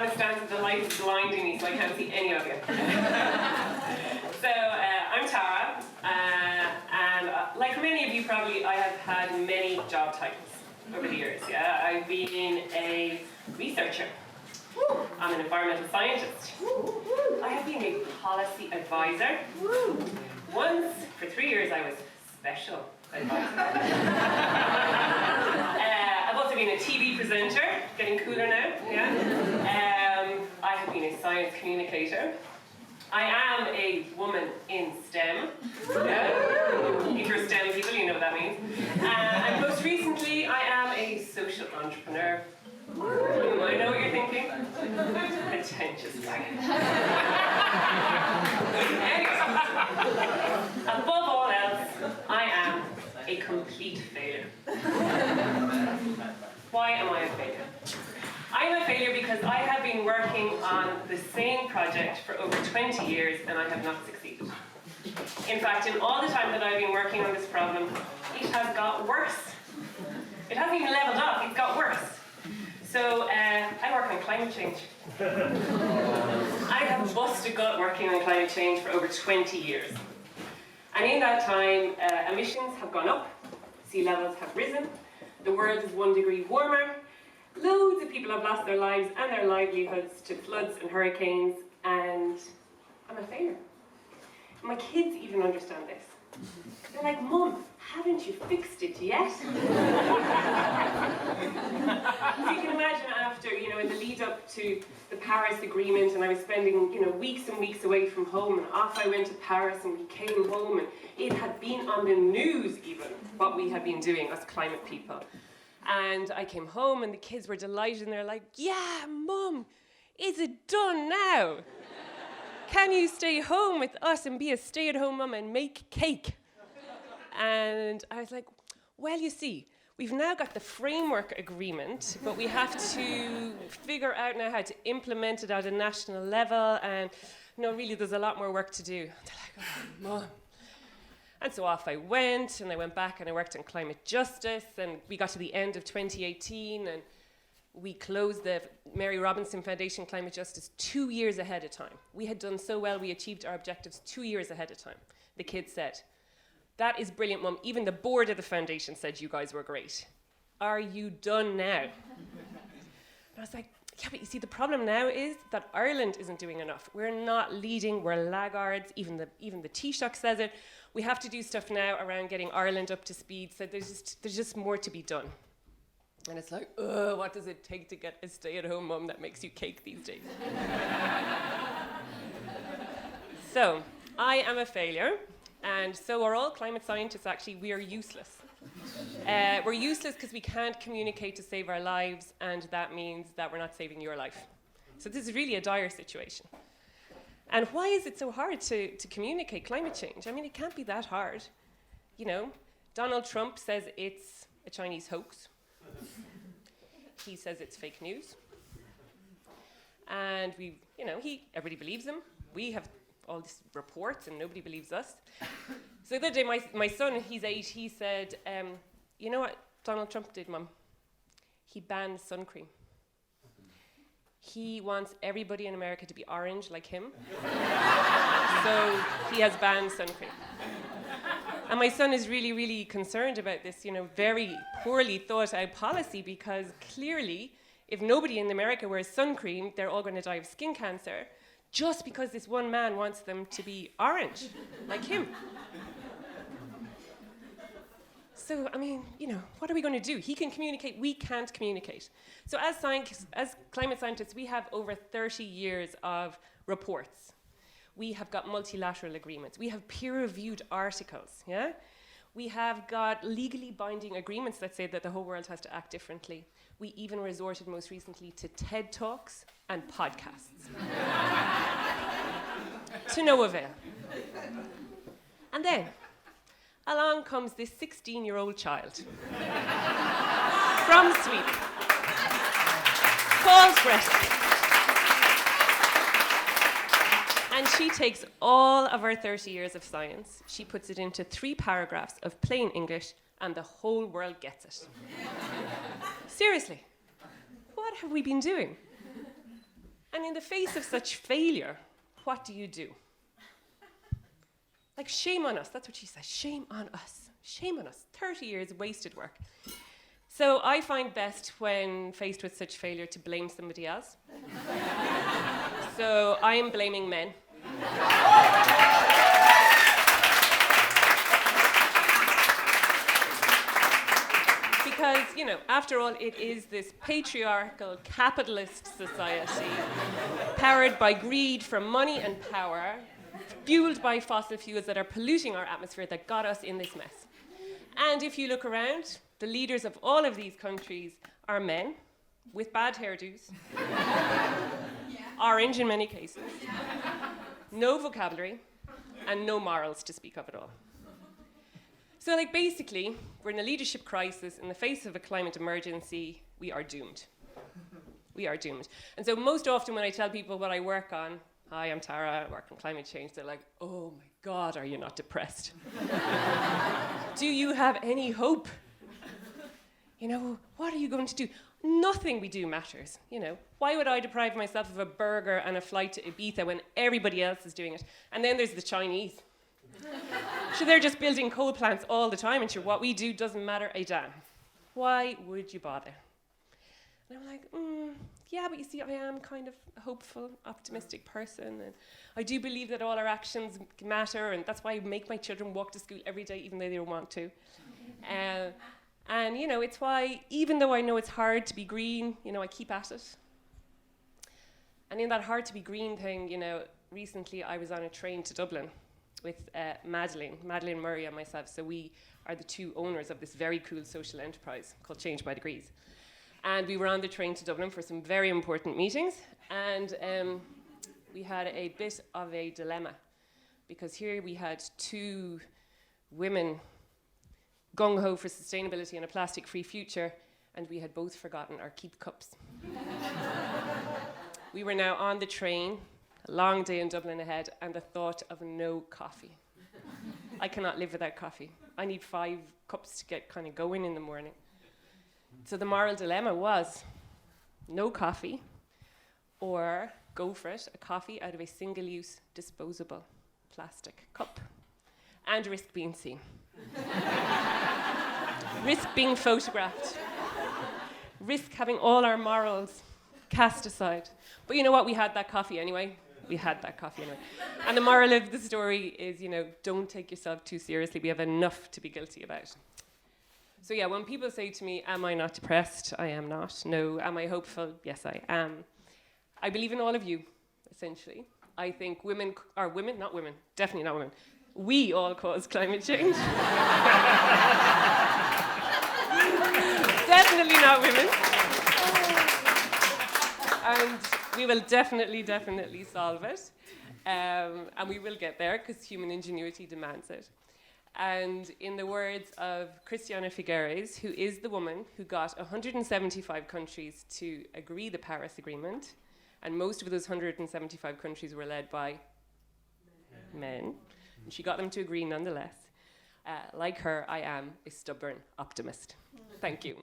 one stands with the light blinding me, so I can't see any of you. So, I'm Tara, and like many of you probably, I have had many job titles over the years, yeah? I've been a researcher. I'm an environmental scientist. I have been a policy advisor. Once, for 3 years, I was special advisor. I've also been a TV presenter, getting cooler now, yeah? I have been a science communicator. I am a woman in STEM. If you're STEM people, you know what that means. And most recently, I am a social entrepreneur. I know what you're thinking. Pretentious wagon. Anyway, above all else, I am a complete failure. Why am I a failure? I'm a failure because I have been working on the same project for over 20 years and I have not succeeded. In fact, in all the time that I've been working on this problem, it has got worse. It hasn't even leveled up, it's got worse. So, I work on climate change. I have busted gut working on climate change for over 20 years. And in that time, emissions have gone up, sea levels have risen, the world is 1 degree warmer, loads of people have lost their lives and their livelihoods to floods and hurricanes, and I'm a failure. My kids even understand this. They're like, Mum, haven't you fixed it yet? So you can imagine after, in the lead up to the Paris Agreement, and I was spending, weeks and weeks away from home, and off I went to Paris, and we came home, and it had been on the news even, what we had been doing as climate people. And I came home, and the kids were delighted, and they're like, yeah, Mum, is it done now? Can you stay home with us and be a stay-at-home mum and make cake? And I was like, well, you see, we've now got the framework agreement, but we have to figure out now how to implement it at a national level, and really there's a lot more work to do. They're like, oh, Mum. And so off I went, and I went back and I worked on climate justice, and we got to the end of 2018, and we closed the Mary Robinson Foundation Climate Justice 2 years ahead of time. We had done so well, we achieved our objectives 2 years ahead of time. The kids said, that is brilliant, Mum. Even the board of the foundation said you guys were great. Are you done now? And I was like, yeah, but you see, the problem now is that Ireland isn't doing enough. We're not leading, we're laggards. Even the Taoiseach says it. We have to do stuff now around getting Ireland up to speed, so there's just more to be done. And it's like, what does it take to get a stay-at-home mum that makes you cake these days? So, I am a failure, and so are all climate scientists. Actually, we are useless. We're useless because we can't communicate to save our lives, and that means that we're not saving your life. So this is really a dire situation. And why is it so hard to communicate climate change? I mean, it can't be that hard. Donald Trump says it's a Chinese hoax. He says it's fake news. And everybody believes him. We have all these reports and nobody believes us. So the other day, my son, he's 8, he said, you know what Donald Trump did, Mum? He banned sun cream. He wants everybody in America to be orange like him. So he has banned sun cream. And my son is really, really concerned about this, very poorly thought out policy, because clearly, if nobody in America wears sun cream, they're all going to die of skin cancer, just because this one man wants them to be orange, like him. So, what are we going to do? He can communicate, we can't communicate. So as climate scientists, we have over 30 years of reports. We have got multilateral agreements. We have peer-reviewed articles, yeah? We have got legally binding agreements that say that the whole world has to act differently. We even resorted most recently to TED Talks and podcasts. To no avail. And then, along comes this 16-year-old child from Sweden, called Greta. And she takes all of our 30 years of science, she puts it into 3 paragraphs of plain English, and the whole world gets it. Seriously, what have we been doing? And in the face of such failure, what do you do? Like, shame on us. That's what she says. Shame on us. Shame on us. 30 years of wasted work. So I find best, when faced with such failure, to blame somebody else. So I am blaming men. Because, you know, after all, it is this patriarchal, capitalist society, powered by greed for money and power, fueled by fossil fuels that are polluting our atmosphere, that got us in this mess. And if you look around, the leaders of all of these countries are men with bad hairdos, orange in many cases, no vocabulary, and no morals to speak of at all. So, like, basically, we're in a leadership crisis. In the face of a climate emergency, we are doomed. We are doomed. And so most often when I tell people what I work on, hi, I'm Tara, I work on climate change, they're like, oh my God, are you not depressed? Do you have any hope? You know, what are you going to do? Nothing we do matters, you know. Why would I deprive myself of a burger and a flight to Ibiza when everybody else is doing it? And then there's the Chinese. So they're just building coal plants all the time, and sure, what we do doesn't matter a damn. Why would you bother? And I'm like, yeah, but you see, I am kind of a hopeful, optimistic person, and I do believe that all our actions matter, and that's why I make my children walk to school every day, even though they don't want to. And, you know, it's why, even though I know it's hard to be green, you know, I keep at it. And in that hard to be green thing, you know, recently I was on a train to Dublin with Madeleine Murray and myself. So we are the two owners of this very cool social enterprise called Change by Degrees. And we were on the train to Dublin for some very important meetings. And we had a bit of a dilemma, because here we had two women gung-ho for sustainability and a plastic-free future, and we had both forgotten our keep cups. We were now on the train, a long day in Dublin ahead, and the thought of no coffee. I cannot live without coffee. I need 5 cups to get kind of going in the morning. So the moral dilemma was no coffee, or go for it, a coffee out of a single-use disposable plastic cup, and risk being seen. Risk being photographed. Risk having all our morals cast aside. But you know what? We had that coffee anyway. And the moral of the story is, you know, don't take yourself too seriously. We have enough to be guilty about. So yeah, when people say to me, am I not depressed? I am not. No. Am I hopeful? Yes, I am. I believe in all of you, essentially. I think definitely not women. We all cause climate change. Definitely not women. And we will definitely solve it. And we will get there, because human ingenuity demands it. And in the words of Christiana Figueres, who is the woman who got 175 countries to agree the Paris Agreement, and most of those 175 countries were led by men, and she got them to agree nonetheless. Like her, I am a stubborn optimist. Thank you.